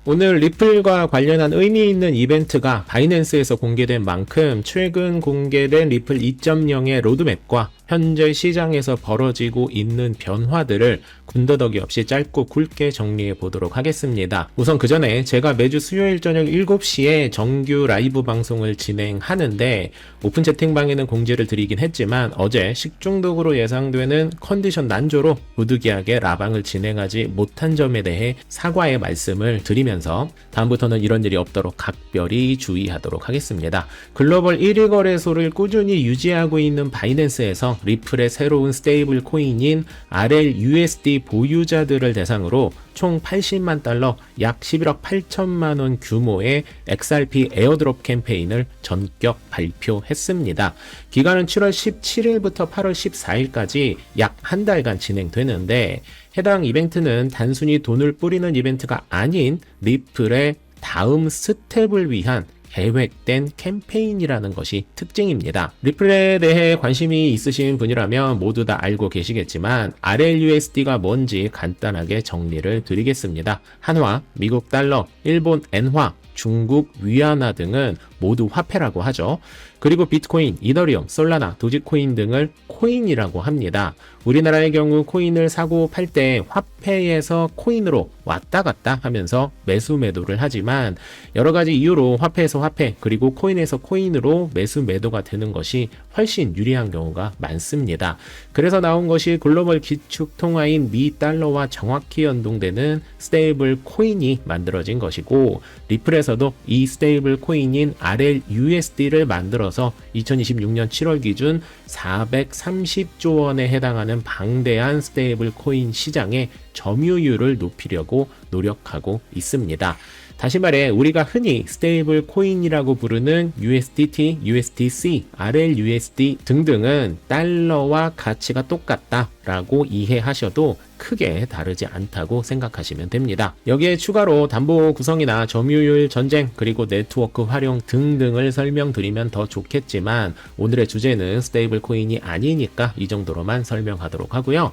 오늘 리플과 관련한 의미 있는 이벤트가 바이낸스에서 공개된 만큼 최근 공개된 리플 2.0의 로드맵과 현재 시장에서 벌어지고 있는 변화들을 군더더기 없이 짧고 굵게 정리해 보도록 하겠습니다. 우선 그 전에 제가 매주 수요일 저녁 7시에 정규 라이브 방송을 진행하는데 오픈 채팅방에는 공지를 드리긴 했지만 어제 식중독으로 예상되는 컨디션 난조로 부득이하게 라방을 진행하지 못한 점에 대해 사과의 말씀을 드리면서 다음부터는 이런 일이 없도록 각별히 주의하도록 하겠습니다. 글로벌 1위 거래소를 꾸준히 유지하고 있는 바이낸스에서 리플의 새로운 스테이블 코인인 RLUSD 보유자들을 대상으로 총 80만 달러 약 11억 8천만 원 규모의 XRP 에어드롭 캠페인을 전격 발표했습니다. 기간은 7월 17일부터 8월 14일까지 약 한 달간 진행되는데 해당 이벤트는 단순히 돈을 뿌리는 이벤트가 아닌 리플의 다음 스텝을 위한 계획된 캠페인이라는 것이 특징입니다. 리플에 대해 관심이 있으신 분이라면 모두 다 알고 계시겠지만 RLUSD가 뭔지 간단하게 정리를 드리겠습니다. 한화, 미국 달러, 일본 엔화, 중국 위안화 등은 모두 화폐라고 하죠. 그리고 비트코인, 이더리움, 솔라나, 도지코인 등을 코인이라고 합니다. 우리나라의 경우 코인을 사고 팔 때 화폐에서 코인으로 왔다 갔다 하면서 매수 매도를 하지만 여러 가지 이유로 화폐에서 화폐 그리고 코인에서 코인으로 매수 매도가 되는 것이 훨씬 유리한 경우가 많습니다. 그래서 나온 것이 글로벌 기축 통화인 미 달러와 정확히 연동되는 스테이블 코인이 만들어진 것이고 리플에서도 이 스테이블 코인인 RLUSD를 만들어서 2026년 7월 기준 430조 원에 해당하는 방대한 스테이블 코인 시장의 점유율을 높이려고 노력하고 있습니다. 다시 말해 우리가 흔히 스테이블 코인이라고 부르는 USDT, USDC, RLUSD 등등은 달러와 가치가 똑같다라고 이해하셔도 크게 다르지 않다고 생각하시면 됩니다. 여기에 추가로 담보 구성이나 점유율 전쟁 그리고 네트워크 활용 등등을 설명드리면 더 좋겠지만 오늘의 주제는 스테이블 코인이 아니니까 이 정도로만 설명하도록 하고요.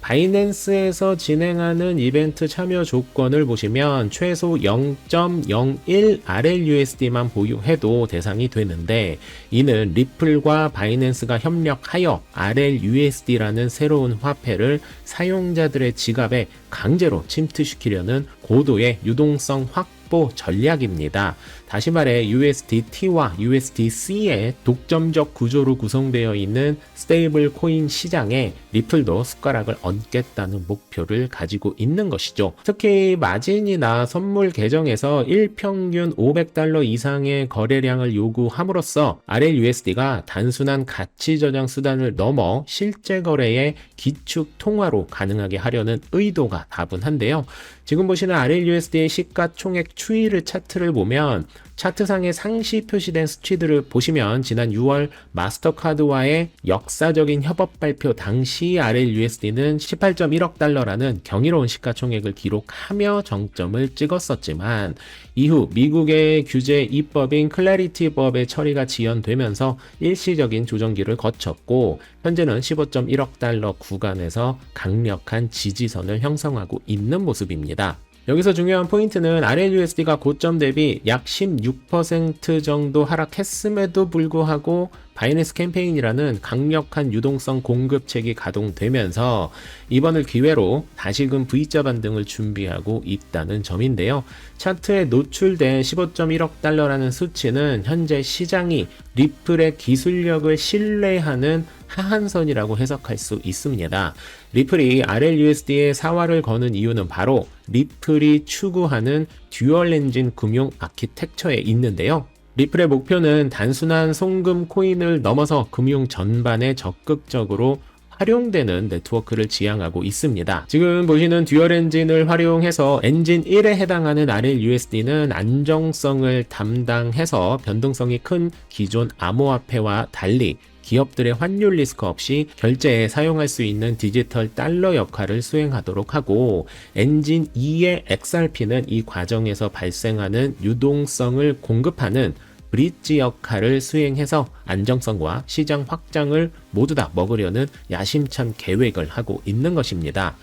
바이낸스에서 진행하는 이벤트 참여 조건을 보시면 최소 0.01 RLUSD만 보유해도 대상이 되는데 이는 리플과 바이낸스가 협력하여 RLUSD라는 새로운 화폐를 사용자들의 지갑에 강제로 침투시키려는 고도의 유동성 확보 전략입니다. 다시 말해 USDT와 USDC의 독점적 구조로 구성되어 있는 스테이블 코인 시장에 리플도 숟가락을 얹겠다는 목표를 가지고 있는 것이죠. 특히 마진이나 선물 계정에서 일평균 500달러 이상의 거래량을 요구함으로써 RLUSD가 단순한 가치 저장 수단을 넘어 실제 거래의 기축 통화로 가능하게 하려는 의도가 다분한데요. 지금 보시는 RLUSD의 시가총액 추이를 차트를 보면 차트상에 상시 표시된 수치들을 보시면 지난 6월 마스터카드와의 역사적인 협업 발표 당시 RLUSD는 18.1억 달러라는 경이로운 시가총액을 기록하며 정점을 찍었었지만 이후 미국의 규제 입법인 클래리티법의 처리가 지연되면서 일시적인 조정기를 거쳤고 현재는 15.1억 달러 구간에서 강력한 지지선을 형성하고 있는 모습입니다. 여기서 중요한 포인트는 RLUSD가 고점 대비 약 16% 정도 하락했음에도 불구하고 바이낸스 캠페인이라는 강력한 유동성 공급책이 가동되면서 이번을 기회로 다시금 V자 반등을 준비하고 있다는 점인데요. 차트에 노출된 15.1억 달러라는 수치는 현재 시장이 리플의 기술력을 신뢰하는 하한선이라고 해석할 수 있습니다. 리플이 RLUSD에 사활을 거는 이유는 바로 리플이 추구하는 듀얼 엔진 금융 아키텍처에 있는데요. 리플의 목표는 단순한 송금 코인을 넘어서 금융 전반에 적극적으로 활용되는 네트워크를 지향하고 있습니다. 지금 보시는 듀얼 엔진을 활용해서 엔진 1에 해당하는 RLUSD는 안정성을 담당해서 변동성이 큰 기존 암호화폐와 달리 기업들의 환율 리스크 없이 결제에 사용할 수 있는 디지털 달러 역할을 수행하도록 하고 엔진 2의 XRP는 이 과정에서 발생하는 유동성을 공급하는 브릿지 역할을 수행해서 안정성과 시장 확장을 모두 다 먹으려는 야심찬 계획을 하고 있는 것입니다.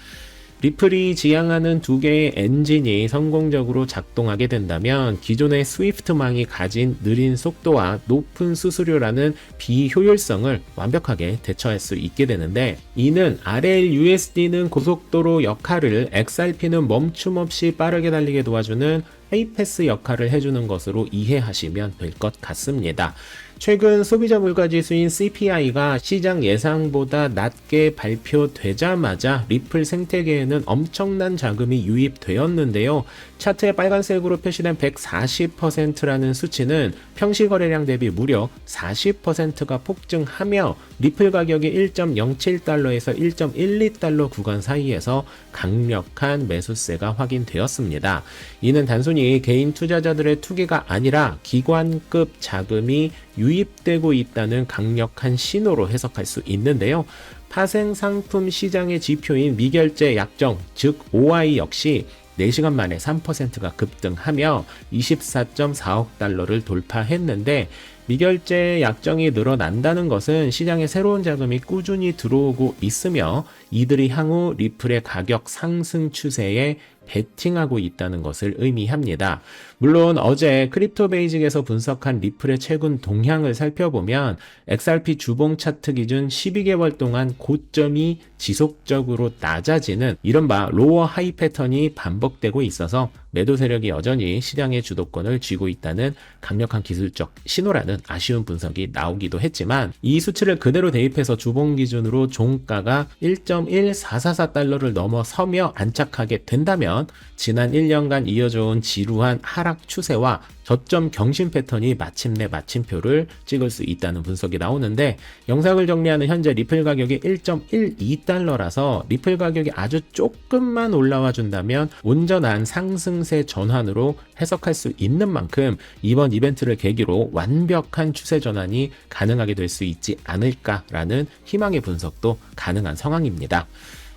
리플이 지향하는 두 개의 엔진이 성공적으로 작동하게 된다면 기존의 스위프트망이 가진 느린 속도와 높은 수수료라는 비효율성을 완벽하게 대처할 수 있게 되는데, 이는 RLUSD는 고속도로 역할을, XRP는 멈춤 없이 빠르게 달리게 도와주는 하이패스 역할을 해주는 것으로 이해하시면 될 것 같습니다. 최근 소비자 물가지수인 CPI가 시장 예상보다 낮게 발표되자마자 리플 생태계에는 엄청난 자금이 유입되었는데요. 차트에 빨간색으로 표시된 140%라는 수치는 평시 거래량 대비 무려 40%가 폭증하며 리플 가격이 1.07달러에서 1.12달러 구간 사이에서 강력한 매수세가 확인되었습니다. 이는 단순히 개인 투자자들의 투기가 아니라 기관급 자금이 유입되고 있다는 강력한 신호로 해석할 수 있는데요. 파생상품 시장의 지표인 미결제 약정, 즉 OI 역시 4시간 만에 3%가 급등하며 24.4억 달러를 돌파했는데, 미결제 약정이 늘어난다는 것은 시장에 새로운 자금이 꾸준히 들어오고 있으며 이들이 향후 리플의 가격 상승 추세에 베팅하고 있다는 것을 의미합니다. 물론 어제 크립토 베이직에서 분석한 리플의 최근 동향을 살펴보면 XRP 주봉 차트 기준 12개월 동안 고점이 지속적으로 낮아지는 이른바 로어 하이 패턴이 반복되고 있어서 매도 세력이 여전히 시장의 주도권을 쥐고 있다는 강력한 기술적 신호라는 아쉬운 분석이 나오기도 했지만, 이 수치를 그대로 대입해서 주봉 기준으로 종가가 1.1444달러를 넘어서며 안착하게 된다면 지난 1년간 이어져온 지루한 하락 추세와 저점 경신 패턴이 마침내 마침표를 찍을 수 있다는 분석이 나오는데, 영상을 정리하는 현재 리플 가격이 1.12달러라서 리플 가격이 아주 조금만 올라와 준다면 온전한 상승세 전환으로 해석할 수 있는 만큼 이번 이벤트를 계기로 완벽한 추세 전환이 가능하게 될 수 있지 않을까라는 희망의 분석도 가능한 상황입니다.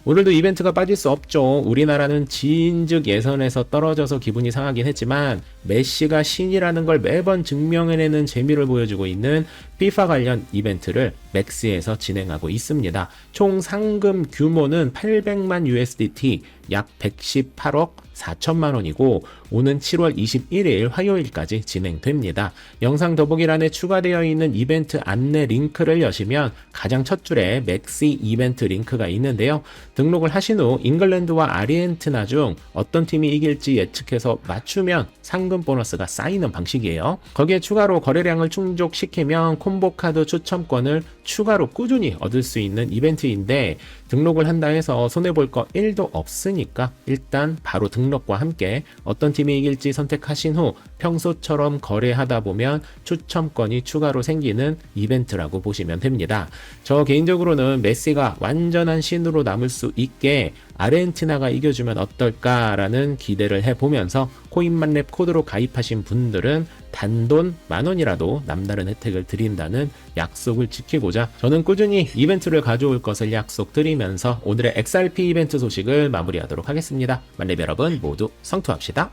오늘도 이벤트가 빠질 수 없죠. 우리나라는 지인즉 예선에서 떨어져서 기분이 상하긴 했지만 메시가 신이라는 걸 매번 증명해내는 재미를 보여주고 있는 FIFA 관련 이벤트를 맥스에서 진행하고 있습니다. 총 상금 규모는 800만 USDT, 약 118억 4천만 원이고 오는 7월 21일 화요일까지 진행됩니다. 영상 더보기란에 추가되어 있는 이벤트 안내 링크를 여시면 가장 첫 줄에 맥시 이벤트 링크가 있는데요. 등록을 하신 후 잉글랜드와 아르헨티나 중 어떤 팀이 이길지 예측해서 맞추면 상금 보너스가 쌓이는 방식이에요. 거기에 추가로 거래량을 충족시키면 콤보 카드 추첨권을 추가로 꾸준히 얻을 수 있는 이벤트인데, 등록을 한다 해서 손해볼 거 1도 없으니까 일단 바로 등록과 함께 어떤 팀이 이길지 선택하신 후 평소처럼 거래하다 보면 추첨권이 추가로 생기는 이벤트라고 보시면 됩니다. 저 개인적으로는 메시가 완전한 신으로 남을 수 있게 아르헨티나가 이겨주면 어떨까라는 기대를 해보면서 코인만렙 코드로 가입하신 분들은 단돈 10,000원이라도 남다른 혜택을 드린다는 약속을 지키고자 저는 꾸준히 이벤트를 가져올 것을 약속드리면서 오늘의 XRP 이벤트 소식을 마무리하도록 하겠습니다. 만렙 여러분 모두 성투합시다.